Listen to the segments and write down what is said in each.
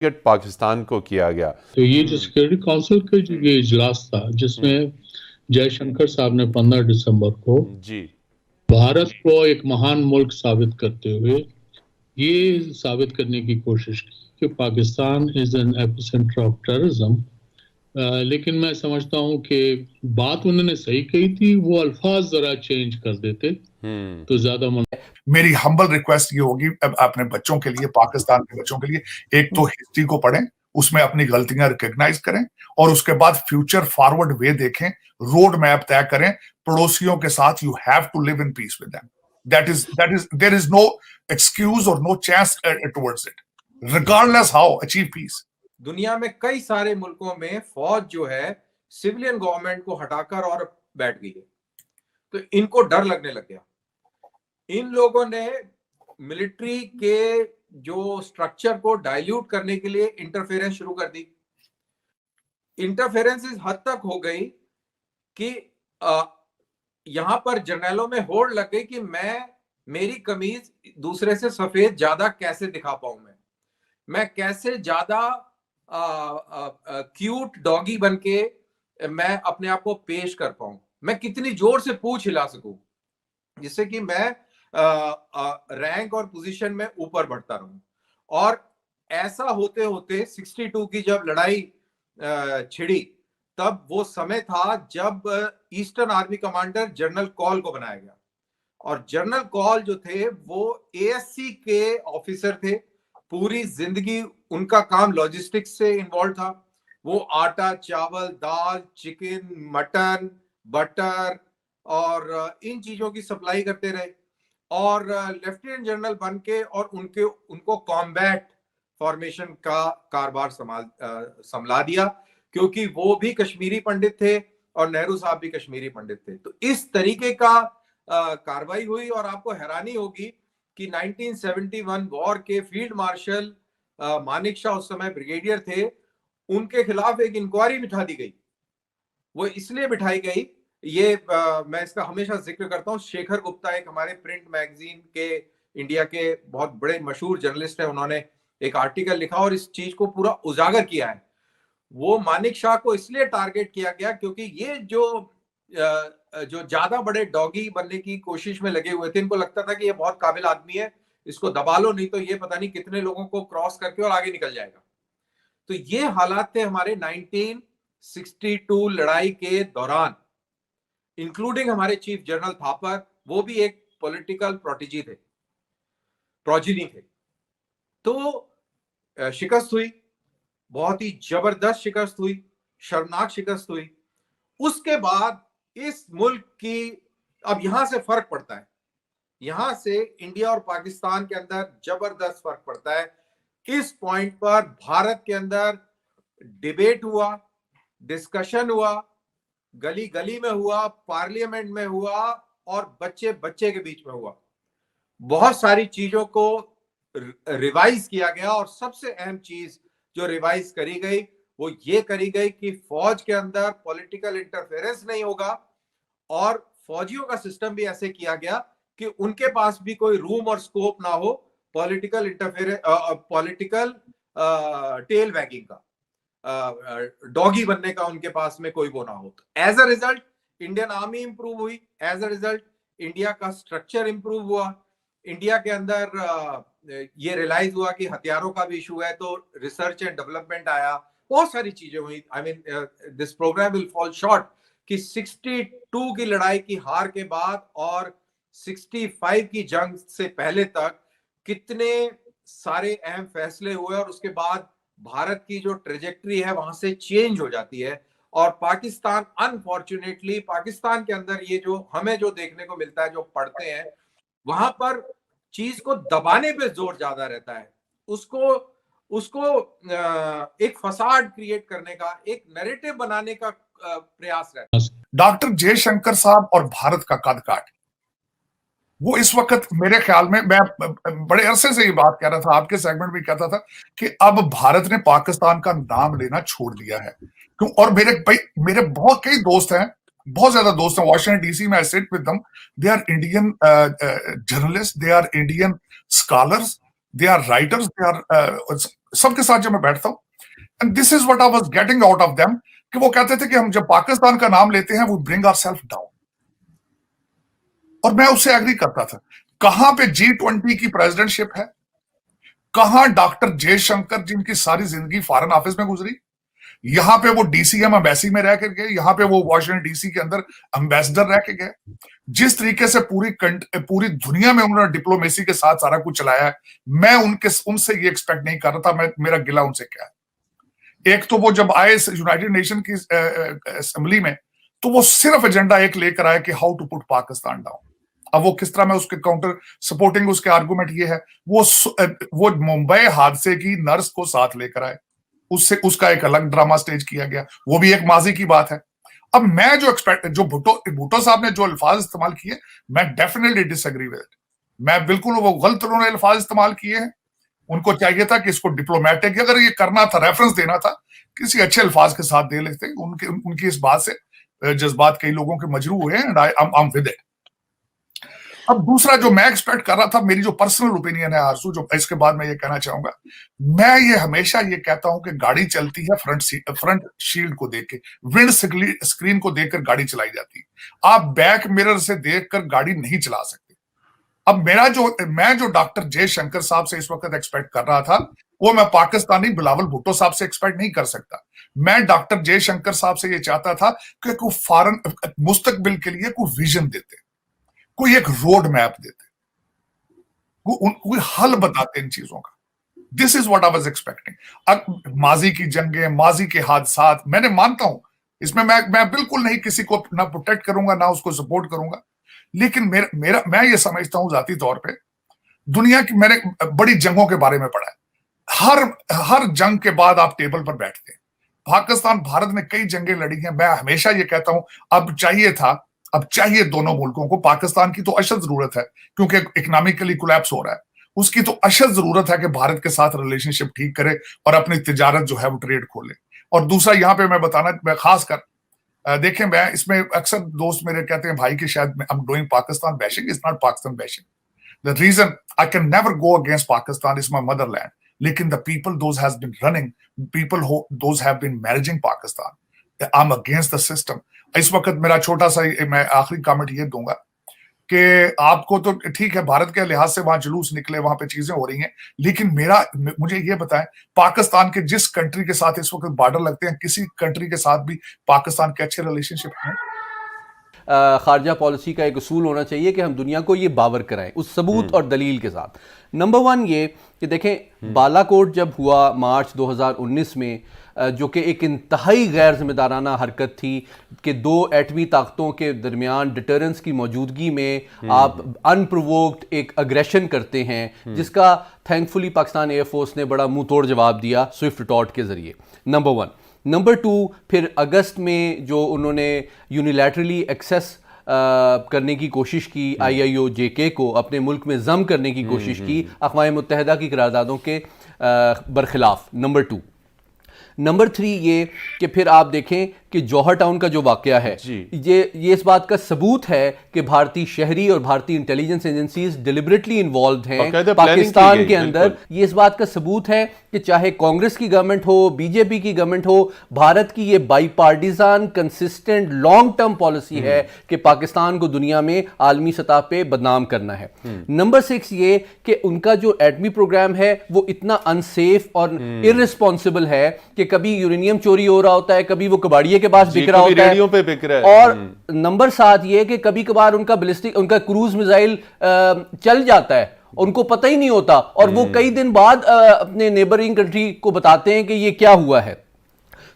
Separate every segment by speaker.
Speaker 1: Ticket Pakistan को किया गया।
Speaker 2: तो ये जो सिक्योरिटी काउंसिल का जो ये इजलास था जिसमें जयशंकर साहब ने 15 दिसंबर को
Speaker 1: जी
Speaker 2: भारत को एक महान मुल्क साबित करते हुए ये साबित करने की कोशिश की कि Pakistan is an epicentre of terrorism. लेकिन मैं समझता हूँ कि बात उन्होंने सही कही थी, वो अल्फाज जरा चेंज कर देते तो ज्यादा
Speaker 3: मेरी हम्बल रिक्वेस्ट ये होगी अब अपने बच्चों के लिए, पाकिस्तान के बच्चों के लिए, एक तो हिस्ट्री को पढ़ें, उसमें अपनी गलतियां रिकॉग्नाइज करें और उसके बाद फ्यूचर फॉरवर्ड वे देखें, रोड मैप तय करें पड़ोसियों के साथ। You have to live in peace with them. There is no excuse और no chance towards it, regardless how achieve peace.
Speaker 4: दुनिया में कई सारे मुल्कों में फौज जो है सिविलियन गवर्नमेंट को हटाकर और बैठ गई है, तो इनको डर लगने लग गया। इन लोगों ने मिलिट्री के जो स्ट्रक्चर को डाइल्यूट करने के लिए इंटरफेरेंस शुरू कर दी। इंटरफेरेंस इस हद तक हो गई कि यहां पर जर्नलों में होड़ लग गई कि मेरी कमीज दूसरे से सफेद ज्यादा कैसे दिखा पाऊं, मैं कैसे ज्यादा क्यूट डॉगी बनके मैं अपने आप को पेश कर पाऊं, मैं कितनी जोर से पूंछ हिला सकूं जिससे कि मैं रैंक और पोजीशन में ऊपर बढ़ता रहूं। और ऐसा होते होते 62 की जब लड़ाई छिड़ी, तब वो समय था जब eastern army commander general call को बनाया गया। और जनरल कॉल जो थे वो एएससी के ऑफिसर थे, पूरी जिंदगी उनका काम लॉजिस्टिक्स से इन्वॉल्व था। वो आटा, चावल, दाल, चिकन, मटन, बटर और इन चीजों की सप्लाई करते रहे और लेफ्टिनेंट जनरल बन के और उनको कॉम्बैट फॉर्मेशन का कारभार संभला दिया, क्योंकि वो भी कश्मीरी पंडित थे और नेहरू साहब भी कश्मीरी पंडित थे। तो इस तरीके का कार्रवाई हुई और आपको हैरानी होगी कि 1971 वॉर के फील्ड मार्शल मानिक शाह उस समय ब्रिगेडियर थे, उनके खिलाफ एक इंक्वायरी बिठा दी गई। वो इसलिए बिठाई गई, ये मैं इसका हमेशा जिक्र करता हूँ, शेखर गुप्ता एक हमारे प्रिंट मैगजीन के इंडिया के बहुत बड़े मशहूर जर्नलिस्ट हैं, उन्होंने एक आर्टिकल लिखा और इस चीज को पूरा उजागर किया है। वो मानिक शाह को इसलिए टारगेट किया गया क्योंकि ये जो ज्यादा बड़े डॉगी बनने की कोशिश में लगे हुए थे, इनको लगता था कि ये बहुत काबिल आदमी है, इसको दबा लो, नहीं तो ये पता नहीं कितने लोगों को क्रॉस करके और आगे निकल जाएगा। तो ये हालात थे हमारे 1962 लड़ाई के दौरान, इंक्लूडिंग हमारे चीफ जनरल थापर, वो भी एक पॉलिटिकल प्रोजिनी थे। तो शिकस्त हुई, बहुत ही जबरदस्त शिकस्त हुई, शर्मनाक शिकस्त हुई। उसके बाद इस मुल्क की अब यहां से फर्क पड़ता है, यहां से इंडिया और पाकिस्तान के अंदर जबरदस्त फर्क पड़ता है। इस पॉइंट पर भारत के अंदर डिबेट हुआ, डिस्कशन हुआ, गली गली में हुआ, पार्लियामेंट में हुआ और बच्चे बच्चे के बीच में हुआ। बहुत सारी चीजों को रिवाइज किया गया और सबसे अहम चीज जो रिवाइज करी गई वो ये करी गई कि फौज के अंदर पॉलिटिकल इंटरफेरेंस नहीं होगा और फौजियों का सिस्टम भी ऐसे किया गया कि उनके पास भी कोई रूम और स्कोप ना हो political interference, political tail wagging का, डॉगी बनने का उनके पास में कोई वो ना हो। As a result Indian army improve हुई, एज अ रिजल्ट इंडिया का स्ट्रक्चर इंप्रूव हुआ, इंडिया के अंदर ये रियलाइज हुआ कि हथियारों का भी इशू है, तो रिसर्च एंड डेवलपमेंट आया, बहुत सारी चीजें हुई। I mean this programme will fall short कि 62 की लड़ाई की हार के बाद और 65 की जंग से पहले तक कितने सारे अहम फैसले हुए और उसके बाद भारत की जो ट्रेजेक्ट्री है वहां से चेंज हो जाती है। और पाकिस्तान, अनफॉर्चुनेटली पाकिस्तान के अंदर ये जो हमें जो देखने को मिलता है, जो पढ़ते हैं, वहां पर चीज को दबाने पे जोर ज्यादा रहता है, उसको एक फसाड क्रिएट करने का, एक नैरेटिव बनाने का प्रयास रहता है।
Speaker 3: डॉक्टर जयशंकर साहब और भारत का कद काट, वो इस वक्त मेरे ख्याल में, मैं बड़े अरसे से ये बात कह रहा था, आपके सेगमेंट भी कहता था कि अब भारत ने पाकिस्तान का नाम लेना छोड़ दिया है। क्यों? और मेरे बहुत कई दोस्त हैं, बहुत ज्यादा दोस्त हैं वॉशिंगटन डीसी में, I sit with them, they are Indian journalist, they are Indian scholars, they are writers, they are सबके साथ जब मैं बैठता हूं, and this is what I was getting out of them, कि वो कहते थे कि हम जब पाकिस्तान का नाम लेते हैं वो ब्रिंग आवरसेल्फ डाउन, और मैं उससे एग्री करता था। कहां पे G20 की प्रेसिडेंटशिप है, कहां डॉक्टर जयशंकर जिनकी सारी जिंदगी फॉरेन ऑफिस में गुजरी, यहां पे वो DCM एम्बेसी में रह के गए, यहां पे वो वॉशिंगटन DC के अंदर एम्बेसडर रह के गए। जिस तरीके से पूरी दुनिया में उन्होंने डिप्लोमेसी के साथ सारा कुछ चलाया है, मैं उनसे ये एक्सपेक्ट नहीं कर रहा था। मेरा गिला उनसे क्या है, एक तो वो जब आए यूनाइटेड नेशन की असेंबली में, तो वो सिर्फ एजेंडा एक लेकर आए कि how to put Pakistan down. अब वो किस तरह में उसके काउंटर सपोर्टिंग उसके आर्गुमेंट ये है, वो मुंबई हादसे की नर्स को साथ लेकर आए, उसका एक अलग ड्रामा स्टेज किया गया, वो भी एक माजी की बात है। अब मैं जो भुट्टो साहब ने जो अल्फाज इस्तेमाल किए, मैं डेफिनेटली डिसएग्री विद इट। मैं बिल्कुल, वो गलत उन्होंने अल्फाज इस्तेमाल किए हैं। उनको चाहिए था कि इसको डिप्लोमेटिक, अगर ये करना था, रेफरेंस देना था, किसी अच्छे अल्फाज के साथ दे लेते। उनकी इस बात से जज्बात कई लोगों के मजरू हुए, and I am with it. अब दूसरा जो मैं एक्सपेक्ट कर रहा था, मेरी जो पर्सनल ओपिनियन है आरसू, जो इसके बाद मैं ये कहना चाहूंगा, मैं ये हमेशा ये कहता हूं कि गाड़ी चलती है फ्रंट शील्ड को देख के, विंड स्क्रीन को देखकर गाड़ी चलाई जाती है। आप बैक मिरर से देखकर गाड़ी नहीं चला सकते। अब मैं जो डॉक्टर जयशंकर साहब से इस वक्त एक्सपेक्ट कर रहा था, वो मैं पाकिस्तानी बिलावल भुट्टो साहब से एक्सपेक्ट नहीं कर सकता। मैं डॉक्टर जयशंकर साहब से ये चाहता था कि कोई फॉरेन मुस्तकबिल के लिए कोई विजन देते, कोई एक रोड मैप देते, कोई हल बताते इन चीजों का। This is what I was expecting. माजी की जंगें, माजी के हादसात, मैंने मानता हूं इसमें मैं बिल्कुल नहीं किसी को ना प्रोटेक्ट करूंगा ना उसको सपोर्ट करूंगा, लेकिन मैं ये समझता हूं जाती तौर पे, दुनिया की मैंने बड़ी जंगों के बारे में पढ़ा है। हर जंग के बाद आप टेबल पर बैठते हैं। पाकिस्तान भारत ने कई जंगें लड़ी हैं। मैं हमेशा ये कहता हूं, अब चाहिए दोनों मुल्कों को। पाकिस्तान की तो अशद जरूरत है, क्योंकि इकोनॉमिकली कोलैप्स हो रहा है। उसकी तो अशद जरूरत है कि भारत के साथ रिलेशनशिप ठीक करे और अपनी तिजारत जो है वो ट्रेड खोले। और दूसरा यहां पे मैं खास कर देखें, मैं इसमें अक्सर दोस्त मेरे कहते हैं भाई कि शायद I am doing Pakistan bashing. It's not Pakistan bashing. The reason I can never go against Pakistan, is my motherland, लेकिन the people those has been running, people those have been managing Pakistan, I am against the system. इस वक्त मेरा छोटा सा मैं आखिरी comment ये दूंगा कि आपको तो ठीक है, भारत के लिहाज से वहां जुलूस निकले, वहां पे चीजें हो रही हैं, लेकिन मुझे ये बताएं, पाकिस्तान के जिस कंट्री के साथ इस वक्त बॉर्डर लगते हैं, किसी कंट्री के साथ भी पाकिस्तान के अच्छे रिलेशनशिप हैं?
Speaker 5: खारजा पॉलिसी का एक उसूल होना चाहिए कि हम दुनिया को ये बावर कराएं उस सबूत और दलील के साथ। नंबर वन ये कि देखें, बालाकोट जब हुआ मार्च 2019 में, जो कि एक इंतहाई गैर जिम्मेदाराना हरकत थी कि दो एटमी ताकतों के दरमियान डिटरेंस की मौजूदगी में आप अनप्रोवोक्ड एक अग्रेशन करते हैं, जिसका थैंकफुली पाकिस्तान एयरफोर्स ने बड़ा मुंह तोड़ जवाब दिया स्विफ्ट टॉट के जरिए। Number one. नंबर टू, फिर अगस्त में जो उन्होंने यूनिलैटरली एक्सेस करने की कोशिश की IIOJK को, अपने मुल्क में जम करने की कोशिश की अक़वाम मुत्तहिदा की करारदादों के बरखिलाफ। Number two. नंबर थ्री ये कि फिर आप देखें कि जौहर टाउन का जो वाकया है, ये इस बात का सबूत है कि भारतीय शहरी और भारतीय इंटेलिजेंस एजेंसीज डिलिबरेटली इन्वॉल्व हैं पाकिस्तान के अंदर। ये इस बात का सबूत है कि चाहे कांग्रेस की गवर्नमेंट हो, BJP की गवर्नमेंट हो, भारत की ये बाईपार्टिजान कंसिस्टेंट लॉन्ग टर्म पॉलिसी है कि पाकिस्तान को दुनिया में आलमी सतह पे बदनाम करना है। नंबर 6 ये कि उनका जो एटमी प्रोग्राम है वो इतना अनसेफ और इररिस्पॉन्सिबल है कि कभी यूरेनियम चोरी हो रहा होता है, कभी वो कबाड़िए के पास बिक रहा होता है,
Speaker 1: पे बिक रहा
Speaker 5: है। और नंबर 7 ये कि कभी कभार उनका क्रूज मिसाइल चल जाता है, उनको पता ही नहीं होता, और वो कई दिन बाद अपने नेबरिंग कंट्री को बताते हैं कि ये क्या हुआ है।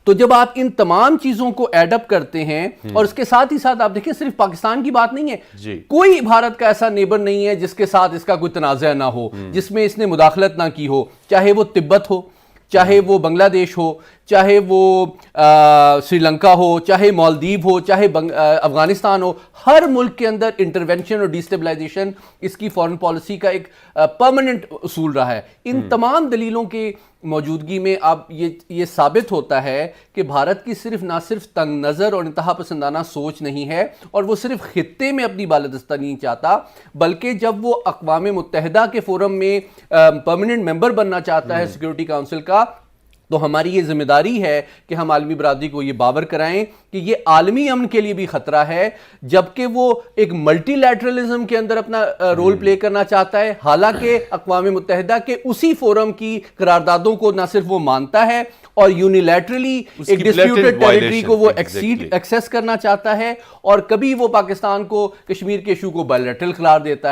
Speaker 5: तो जब आप इन तमाम चीजों को एडअप करते हैं, और इसके साथ ही साथ आप देखिए सिर्फ पाकिस्तान की बात नहीं है, कोई भारत का ऐसा नेबर नहीं है जिसके साथ इसका कोई तनाज़ा ना हो, जिसमें इसने मुदाखलत ना की हो, चाहे वो तिब्बत हो, चाहे वो बांग्लादेश हो, चाहे वो श्रीलंका हो, चाहे मालदीव हो, चाहे अफगानिस्तान हो, हर मुल्क के अंदर इंटरवेंशन और डिस्टेबलाइजेशन इसकी फॉरेन पॉलिसी का एक परमानेंट उसूल रहा है। इन तमाम दलीलों की मौजूदगी में अब ये साबित होता है कि भारत की ना सिर्फ तंग नज़र और इंतहा पसंदाना सोच नहीं है, और वो सिर्फ खित्ते में अपनी बालादस्ता नहीं चाहता, बल्कि जब वो अक़वाम मुत्तहिदा के फोरम में परमानेंट मेंबर बनना चाहता है सिक्योरिटी काउंसिल का, तो हमारी ये जिम्मेदारी है कि हम आलमी बरादरी को ये बावर कराएं कि ये आलमी अमन के लिए भी खतरा है, जबकि वो एक मल्टीलैटरलिज्म के अंदर अपना रोल प्ले करना चाहता है। हालांकि अक़वाम मुत्तहिदा के उसी फोरम की करारदादों को ना सिर्फ वो मानता है और यूनिलैटरली एक डिस्प्यूटेड टेरिटरी को वो एक्सेस करना चाहता है, और कभी वो पाकिस्तान को कश्मीर के इशू को बायलैटरल करार देता है।